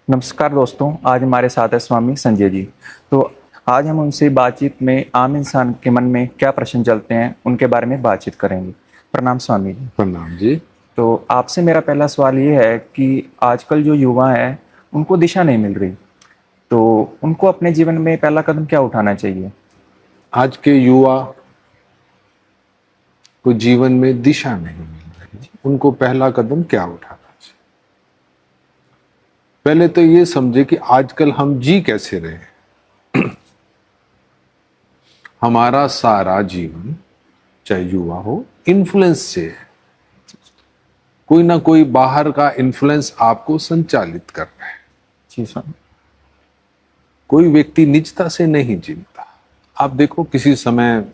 नमस्कार दोस्तों, आज हमारे साथ है स्वामी संजय जी। तो आज हम उनसे बातचीत में आम इंसान के मन में क्या प्रश्न चलते हैं उनके बारे में बातचीत करेंगे। प्रणाम स्वामी जी। प्रणाम जी। तो आपसे मेरा पहला सवाल ये है कि आजकल जो युवा है उनको दिशा नहीं मिल रही, तो उनको अपने जीवन में पहला कदम क्या उठाना चाहिए? आज के युवा को जीवन में दिशा नहीं मिल रही, उनको पहला कदम क्या उठाना चाहिए? पहले तो ये समझे कि आजकल हम जी कैसे रहे हैं। हमारा सारा जीवन, चाहे युवा हो, इन्फ्लुएंस से है। कोई ना कोई बाहर का इन्फ्लुएंस आपको संचालित कर रहा है। जी स्वामी। कोई व्यक्ति निजता से नहीं जीता। आप देखो, किसी समय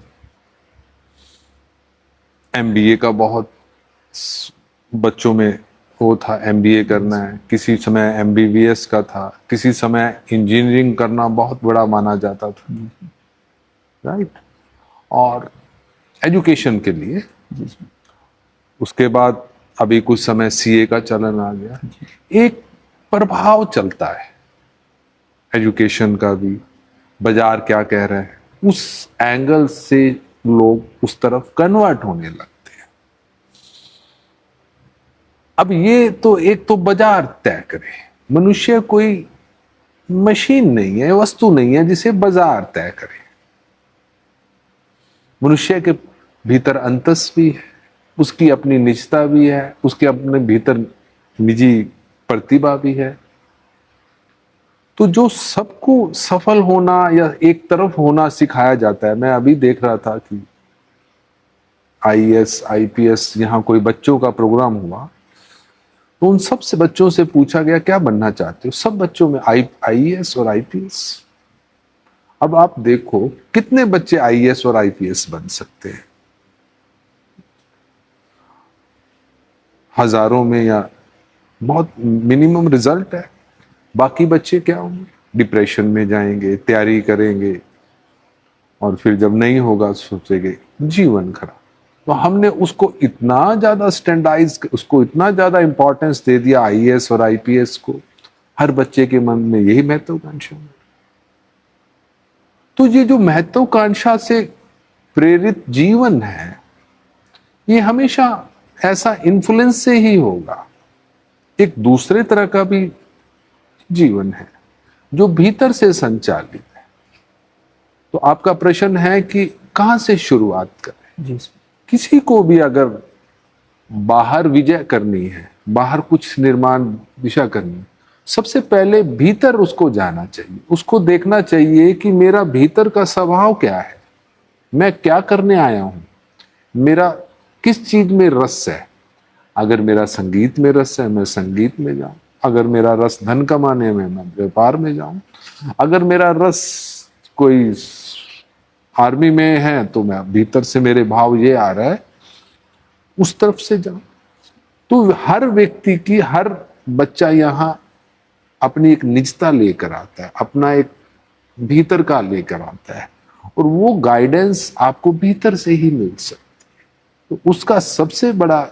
एमबीए का बहुत बच्चों में वो था, एमबीए करना है। किसी समय एमबीबीएस का था, किसी समय इंजीनियरिंग करना बहुत बड़ा माना जाता था, राइट। और एजुकेशन के लिए उसके बाद अभी कुछ समय सीए का चलन आ गया। एक प्रभाव चलता है एजुकेशन का भी, बाजार क्या कह रहे हैं, उस एंगल से लोग उस तरफ कन्वर्ट होने लगते हैं। अब ये तो एक तो बाजार तय करे। मनुष्य कोई मशीन नहीं है, वस्तु नहीं है जिसे बाजार तय करे। मनुष्य के भीतर अंतस भी है, उसकी अपनी निजता भी है, उसके अपने भीतर निजी प्रतिभा भी है। तो जो सबको सफल होना या एक तरफ होना सिखाया जाता है। मैं अभी देख रहा था कि आईएएस आईपीएस यहाँ कोई बच्चों का प्रोग्राम हुआ, तो उन सब से बच्चों से पूछा गया क्या बनना चाहते हो। सब बच्चों में आईएएस और आईपीएस। अब आप देखो कितने बच्चे आईएएस और आईपीएस बन सकते हैं, हजारों में, या बहुत मिनिमम रिजल्ट है। बाकी बच्चे क्या होंगे, डिप्रेशन में जाएंगे, तैयारी करेंगे, और फिर जब नहीं होगा सोचेंगे जीवन खराब। तो हमने उसको इतना ज्यादा स्टैंडर्डाइज, उसको इतना ज्यादा इंपॉर्टेंस दे दिया आईएएस और आईपीएस को। हर बच्चे के मन में यही महत्वाकांक्षा है। तो ये जो महत्वाकांक्षा से प्रेरित जीवन है, ये हमेशा ऐसा इन्फ्लुएंस से ही होगा। एक दूसरे तरह का भी जीवन है जो भीतर से संचालित है। तो आपका प्रश्न है कि कहां से शुरुआत करें। जी। किसी को भी अगर बाहर विजय करनी है, बाहर कुछ निर्माण दिशा करनी है, सबसे पहले भीतर उसको जाना चाहिए। उसको देखना चाहिए कि मेरा भीतर का स्वभाव क्या है, मैं क्या करने आया हूं, मेरा किस चीज में रस है। अगर मेरा संगीत में रस है, मैं संगीत में जाऊं। अगर मेरा रस धन कमाने में, मैं व्यापार में जाऊं। अगर मेरा रस कोई आर्मी में है, तो मैं भीतर से मेरे भाव ये आ रहा है, उस तरफ से जाऊं। तो हर व्यक्ति की, हर बच्चा यहाँ अपनी एक निजता लेकर आता है, अपना एक भीतर का लेकर आता है, और वो गाइडेंस आपको भीतर से ही मिल सकती है। तो उसका सबसे बड़ा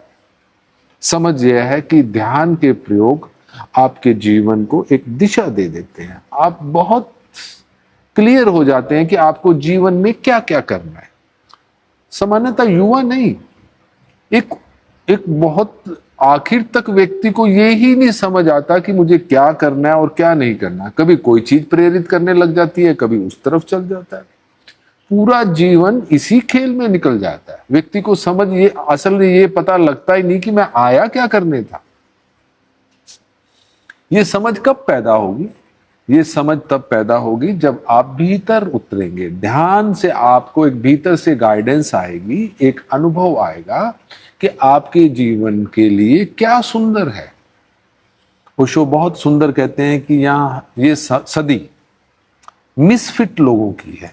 समझ यह है कि ध्यान के प्रयोग आपके जीवन को एक दिशा दे देते हैं। आप बहुत क्लियर हो जाते हैं कि आपको जीवन में क्या क्या करना है। सामान्यतः युवा नहीं, एक बहुत आखिर तक व्यक्ति को ये ही नहीं समझ आता कि मुझे क्या करना है और क्या नहीं करना है। कभी कोई चीज प्रेरित करने लग जाती है, कभी उस तरफ चल जाता है। पूरा जीवन इसी खेल में निकल जाता है। व्यक्ति को समझ ये, असल में ये पता लगता ही नहीं कि मैं आया क्या करने था। ये समझ कब पैदा होगी? ये समझ तब पैदा होगी जब आप भीतर उतरेंगे। ध्यान से आपको एक भीतर से गाइडेंस आएगी, एक अनुभव आएगा कि आपके जीवन के लिए क्या सुंदर है। ओशो बहुत सुंदर कहते हैं कि यहाँ ये सदी मिसफिट लोगों की है।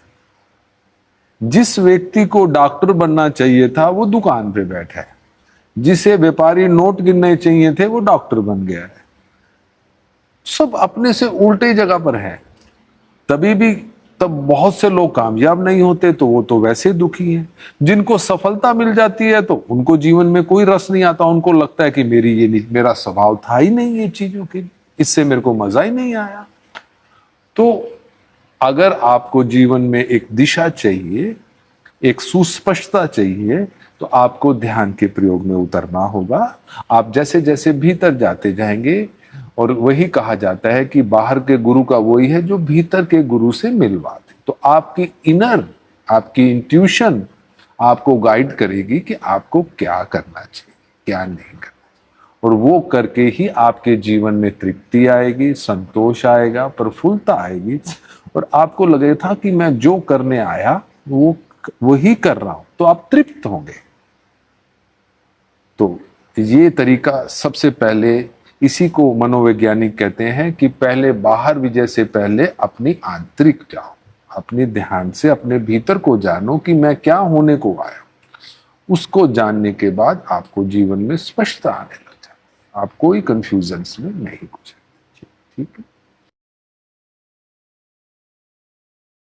जिस व्यक्ति को डॉक्टर बनना चाहिए था वो दुकान पे बैठा है, जिसे व्यापारी नोट गिनने चाहिए थे वो डॉक्टर बन गया है। सब अपने से उल्टे जगह पर है। तब बहुत से लोग कामयाब नहीं होते, तो वो तो वैसे दुखी हैं। जिनको सफलता मिल जाती है तो उनको जीवन में कोई रस नहीं आता। उनको लगता है कि मेरा स्वभाव था ही नहीं ये चीजों के लिए। इससे मेरे को मजा ही नहीं आया। तो अगर आपको जीवन में एक दिशा चाहिए, एक सुस्पष्टता चाहिए, तो आपको ध्यान के प्रयोग में उतरना होगा। आप जैसे जैसे भीतर जाते जाएंगे, और वही कहा जाता है कि बाहर के गुरु का वही है जो भीतर के गुरु से मिलवाते। तो आपकी इनर, आपकी इंट्यूशन आपको गाइड करेगी कि आपको क्या करना चाहिए, क्या नहीं करना, और वो करके ही आपके जीवन में तृप्ति आएगी, संतोष आएगा, प्रफुल्लता आएगी, और आपको लगेगा कि मैं जो करने आया वो वही कर रहा हूं, तो आप तृप्त होंगे। तो ये तरीका सबसे पहले, इसी को मनोवैज्ञानिक कहते हैं कि पहले बाहर विजय से पहले अपनी आंतरिक जाओ, अपने ध्यान से अपने भीतर को जानो कि मैं क्या होने को आया। उसको जानने के बाद आपको जीवन में स्पष्टता आने लग जाए, आप कोई कंफ्यूजन में नहीं गुजरे। ठीक है।